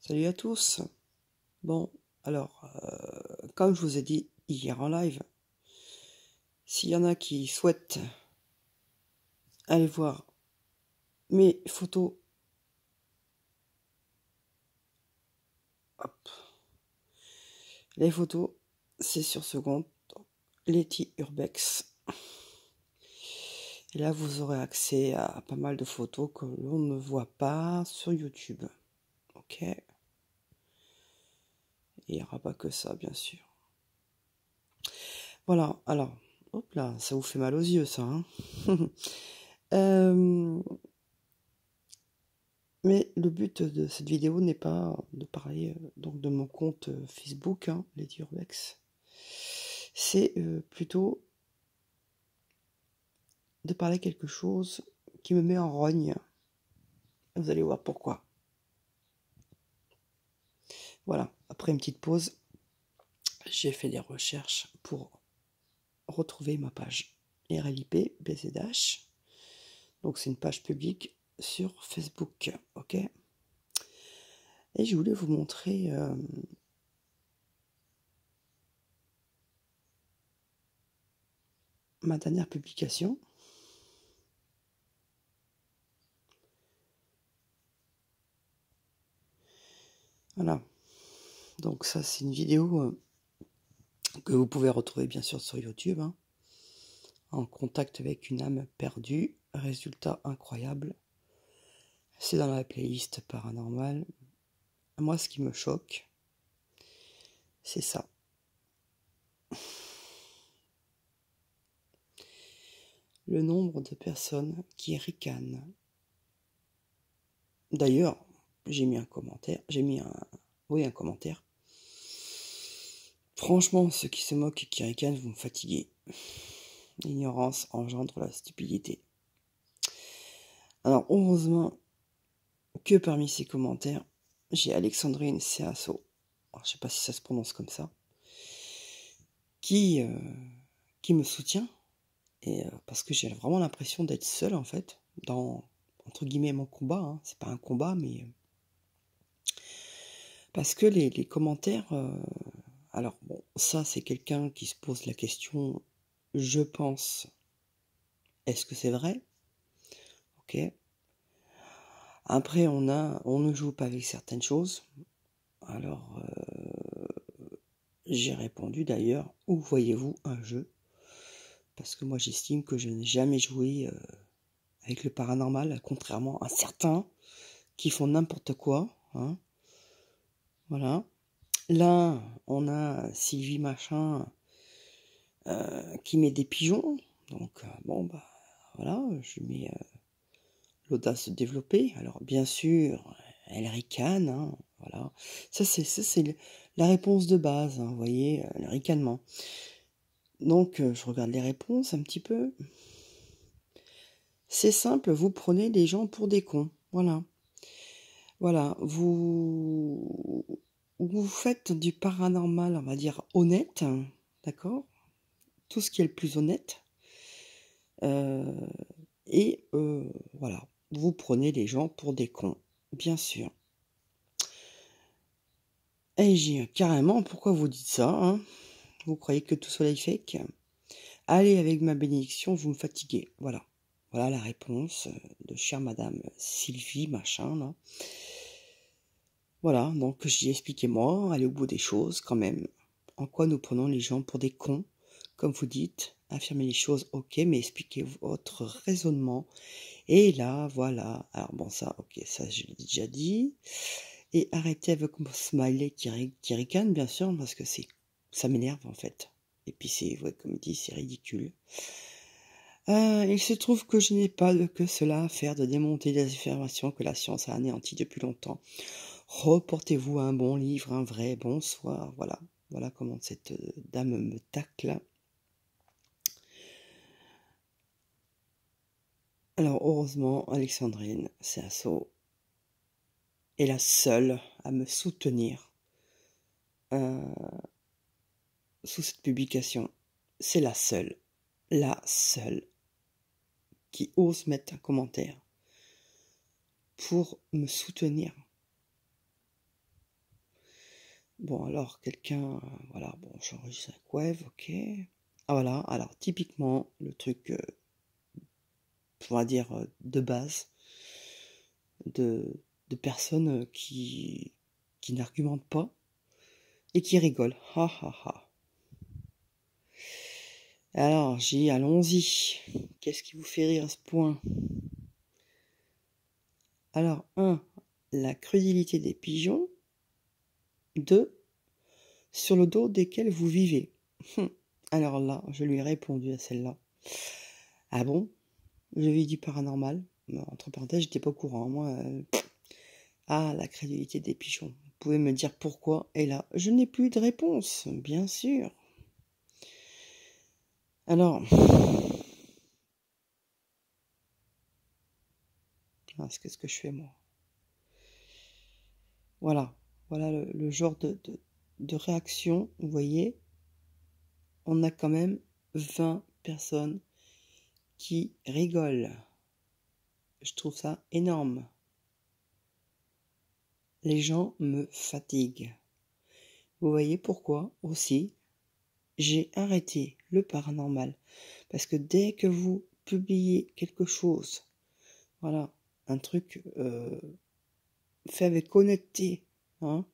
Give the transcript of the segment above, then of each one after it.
Salut à tous. Bon, alors, comme je vous ai dit hier en live, s'il y en a qui souhaitent aller voir mes photos, hop, les photos, c'est sur ce compte, Letty Urbex. Et là, vous aurez accès à pas mal de photos que l'on ne voit pas sur YouTube. Ok? Et il n'y aura pas que ça, bien sûr. Voilà, alors, hop là, ça vous fait mal aux yeux, ça, hein. Mais le but de cette vidéo n'est pas de parler donc de mon compte Facebook, hein, Letty Urbex. C'est plutôt de parler quelque chose qui me met en rogne. Vous allez voir pourquoi. Voilà, après une petite pause, j'ai fait des recherches pour retrouver ma page RLIP BZH. Donc c'est une page publique sur Facebook, ok? Et je voulais vous montrer ma dernière publication. Voilà. Donc ça, c'est une vidéo que vous pouvez retrouver bien sûr sur YouTube, hein. En contact avec une âme perdue, résultat incroyable. C'est dans la playlist paranormale. Moi, ce qui me choque, c'est ça. Le nombre de personnes qui ricanent. D'ailleurs, j'ai mis un commentaire, un commentaire. Franchement, ceux qui se moquent et qui ricanent, vous me fatiguez. L'ignorance engendre la stupidité. Alors, heureusement que parmi ces commentaires, j'ai Alexandrine Ceaso. Alors, je sais pas si ça se prononce comme ça. Qui me soutient. Et parce que j'ai vraiment l'impression d'être seule, en fait, dans, entre guillemets, mon combat. Hein. C'est pas un combat, mais... parce que les commentaires... alors, bon, ça, c'est quelqu'un qui se pose la question, je pense, est-ce que c'est vrai? Ok. Après, on ne joue pas avec certaines choses. Alors, j'ai répondu d'ailleurs, où voyez-vous un jeu? Parce que moi, j'estime que je n'ai jamais joué avec le paranormal, contrairement à certains qui font n'importe quoi, hein. Voilà. Là, on a Sylvie Machin qui met des pigeons. Donc, bon, bah, voilà, je mets l'audace de développer. Alors, bien sûr, elle ricane, hein, voilà. Ça, c'est la réponse de base, hein, vous voyez, le ricanement. Donc, je regarde les réponses un petit peu. C'est simple, vous prenez les gens pour des cons. Voilà. Voilà, vous faites du paranormal, on va dire, honnête, d'accord? Tout ce qui est le plus honnête. Et voilà, vous prenez les gens pour des cons, bien sûr. Et j'ai carrément, pourquoi vous dites ça, hein? Vous croyez que tout cela est fake? Allez avec ma bénédiction, vous me fatiguez. Voilà. Voilà la réponse de chère madame Sylvie, machin, là. Voilà, donc j'ai expliqué moi, allez au bout des choses quand même. En quoi nous prenons les gens pour des cons, comme vous dites, affirmez les choses, ok, mais expliquez votre raisonnement. Et là, voilà, alors bon ça, ok, ça je l'ai déjà dit. Et arrêtez avec mon smiley qui ricane, bien sûr, parce que ça m'énerve en fait. Et puis c'est, ouais, comme dit, c'est ridicule. Il se trouve que je n'ai pas que cela à faire de démonter des affirmations que la science a anéanties depuis longtemps. Reportez-vous à un bon livre, un vrai bonsoir. Voilà, voilà comment cette dame me tacle. Alors heureusement, Alexandrine Ceaso est la seule à me soutenir sous cette publication. C'est la seule qui ose mettre un commentaire pour me soutenir. Bon, alors, quelqu'un, voilà, bon, j'enregistre avec Wave, ok. Ah, voilà, alors, typiquement, le truc, on va dire, de base, de, de personnes qui n'argumentent pas et qui rigolent. Ha, ha, ha. Alors, j'ai dit, allons-y. Qu'est-ce qui vous fait rire à ce point? Alors, 1, la crudité des pigeons. 2, sur le dos desquels vous vivez. Alors là, je lui ai répondu à celle-là. Ah bon? Je vis du paranormal. Entre parenthèses, j'étais pas au courant. Moi, ah, la crédulité des pigeons. Vous pouvez me dire pourquoi? Et là, je n'ai plus de réponse, bien sûr. Alors, qu'est-ce que je fais moi? Voilà, voilà le genre de réaction. Vous voyez, on a quand même 20 personnes qui rigolent. Je trouve ça énorme. Les gens me fatiguent. Vous voyez pourquoi aussi j'ai arrêté le paranormal. Parce que dès que vous publiez quelque chose, voilà, un truc fait avec honnêteté, hein,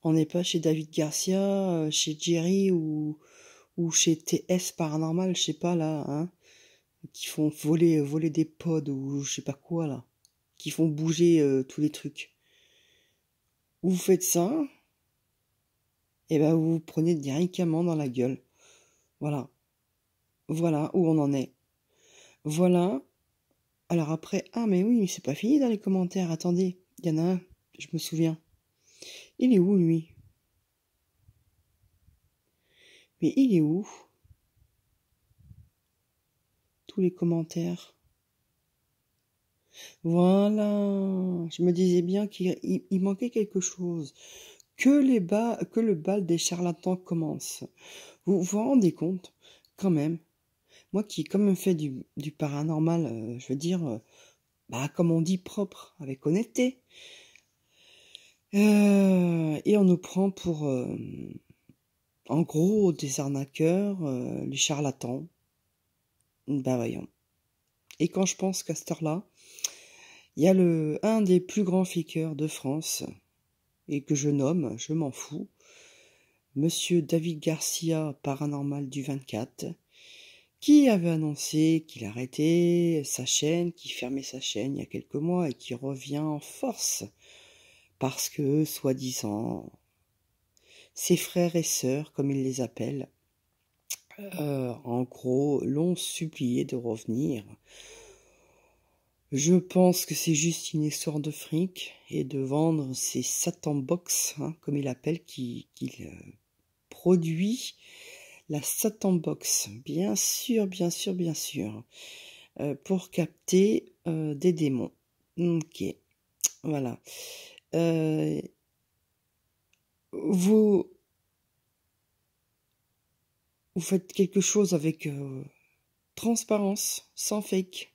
on n'est pas chez David Garcia, chez Jerry ou chez TS Paranormal, je sais pas là, hein, qui font voler des pods ou je sais pas quoi là, qui font bouger tous les trucs. Vous faites ça, et ben vous vous prenez directement dans la gueule. Voilà. Voilà où on en est. Voilà. Alors après, ah mais oui, c'est pas fini dans les commentaires, attendez, il y en a un, je me souviens. Il est où lui? Mais il est où? Tous les commentaires. Voilà. Je me disais bien qu'il manquait quelque chose. Que le bal des charlatans commence. Vous vous rendez compte, quand même, moi qui quand même fait du paranormal, je veux dire, bah, comme on dit, propre, avec honnêteté. Et on nous prend pour, en gros, des arnaqueurs, les charlatans. Ben voyons. Et quand je pense qu'à cette heure-là, il y a un des plus grands fakers de France, et que je nomme, je m'en fous, Monsieur David Garcia, Paranormal du 24, qui avait annoncé qu'il arrêtait sa chaîne, qu'il fermait sa chaîne il y a quelques mois et qui revient en force. Parce que, soi-disant, ses frères et sœurs, comme il les appelle, en gros, l'ont supplié de revenir. Je pense que c'est juste une histoire de fric et de vendre ces Satan Box, hein, comme il appelle, qu'il produit la Satan Box, bien sûr, bien sûr, bien sûr, pour capter des démons. Ok, voilà. Vous faites quelque chose avec transparence, sans fake.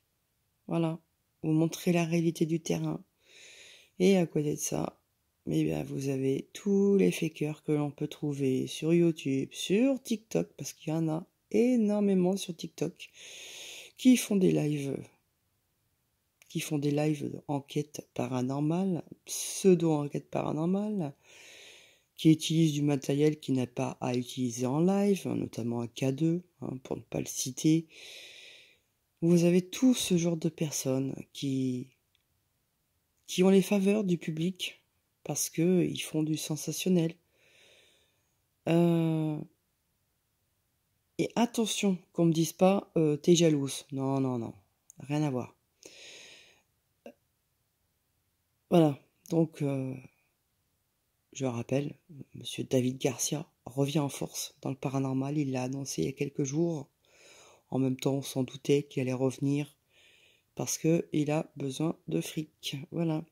Voilà. Vous montrez la réalité du terrain. Et à côté de ça, eh bien, vous avez tous les fakers que l'on peut trouver sur YouTube, sur TikTok, parce qu'il y en a énormément sur TikTok, qui font des lives d'enquête paranormale, pseudo-enquête paranormale, qui utilisent du matériel qui n'a pas à utiliser en live, notamment un K2, hein, pour ne pas le citer. Vous avez tout ce genre de personnes qui ont les faveurs du public parce que ils font du sensationnel. Et attention qu'on me dise pas t'es jalouse. Non, non, non, rien à voir. Voilà, donc je rappelle, Monsieur David Garcia revient en force dans le paranormal. Il l'a annoncé il y a quelques jours. En même temps, on s'en doutait qu'il allait revenir parce que il a besoin de fric. Voilà.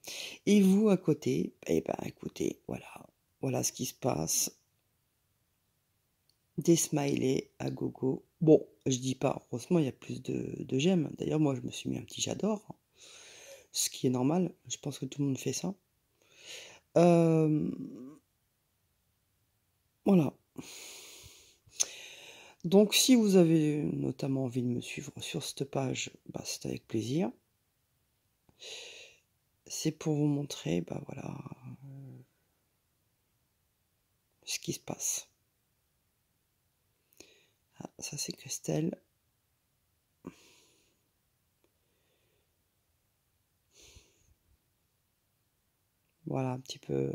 Et vous à côté, eh ben écoutez, voilà ce qui se passe. Des smileys à gogo. Bon, je dis pas, heureusement il y a plus de j'aime. D'ailleurs moi je me suis mis un petit j'adore, ce qui est normal, je pense que tout le monde fait ça. Voilà. Donc si vous avez notamment envie de me suivre sur cette page, bah, c'est avec plaisir. C'est pour vous montrer, bah voilà, ce qui se passe. Ah, ça c'est Christelle. Voilà un petit peu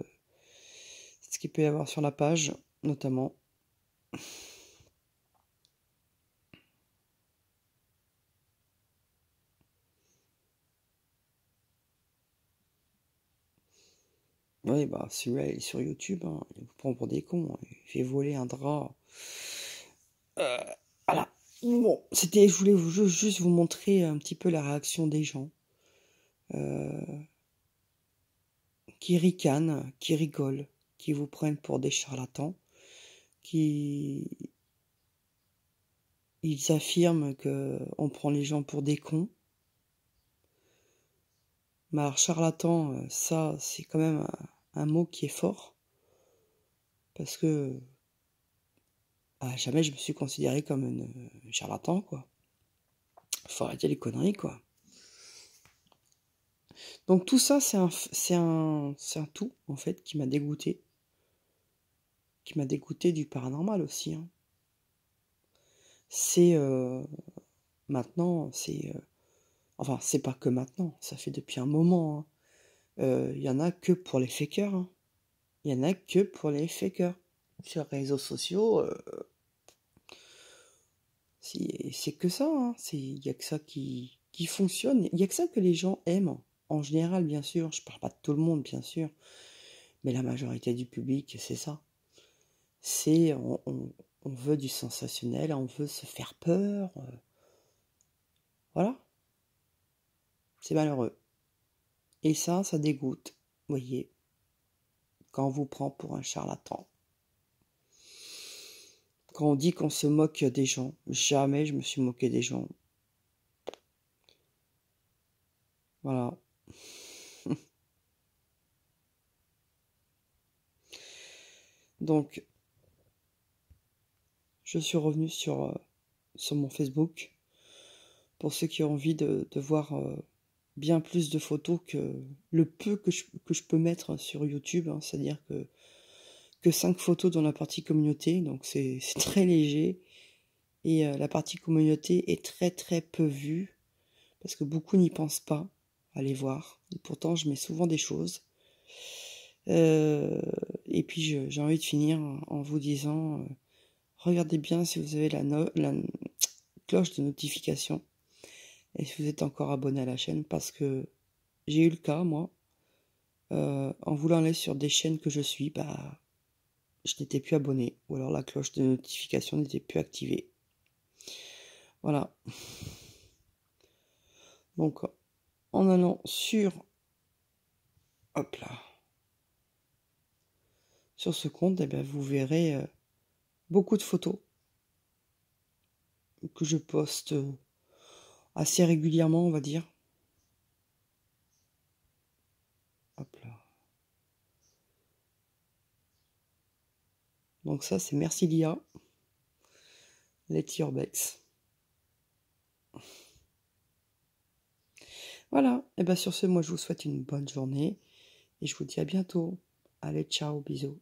ce qu'il peut y avoir sur la page, notamment. Oui, bah celui-là il est sur YouTube, hein. Il vous prend pour des cons, hein. Il fait voler un drap. Voilà. Bon, je voulais juste vous montrer un petit peu la réaction des gens. Qui ricanent, qui rigolent, qui vous prennent pour des charlatans, qui ils affirment que on prend les gens pour des cons. Mais alors charlatan, ça c'est quand même un mot qui est fort parce que jamais je me suis considéré comme une charlatan quoi. Faut arrêter les conneries quoi. Donc tout ça c'est un tout en fait qui m'a dégoûté du paranormal aussi, hein. C'est maintenant, enfin, c'est pas que maintenant, ça fait depuis un moment, hein. Y en a que pour les fakers, hein. Y en a que pour les fakers. Sur les réseaux sociaux, c'est que ça, hein. Y a que ça qui fonctionne. Y a que ça que les gens aiment. En général, bien sûr. Je parle pas de tout le monde, bien sûr. Mais la majorité du public, c'est ça. C'est, on veut du sensationnel, on veut se faire peur. Voilà. C'est malheureux. Et ça dégoûte. Vous voyez. Quand on vous prend pour un charlatan. Quand on dit qu'on se moque des gens, jamais je me suis moqué des gens. Voilà. Donc, je suis revenu sur mon Facebook. Pour ceux qui ont envie de voir bien plus de photos que le peu que je peux mettre sur YouTube, hein, c'est-à-dire que 5 photos dans la partie communauté, donc c'est très léger. Et la partie communauté est très très peu vue, parce que beaucoup n'y pensent pas à les voir. Et pourtant, je mets souvent des choses. Et puis, j'ai envie de finir en vous disant, regardez bien si vous avez la cloche de notification. Et si vous êtes encore abonné à la chaîne, parce que j'ai eu le cas, moi, en voulant aller sur des chaînes que je suis, bah, je n'étais plus abonné. Ou alors la cloche de notification n'était plus activée. Voilà. Donc, en allant hop là, sur ce compte, eh bien, vous verrez beaucoup de photos que je poste assez régulièrement, on va dire. Hop là. Donc ça, c'est Merci Lia. Let Your Bex. Voilà. Et bien sur ce, moi, je vous souhaite une bonne journée. Et je vous dis à bientôt. Allez, ciao, bisous.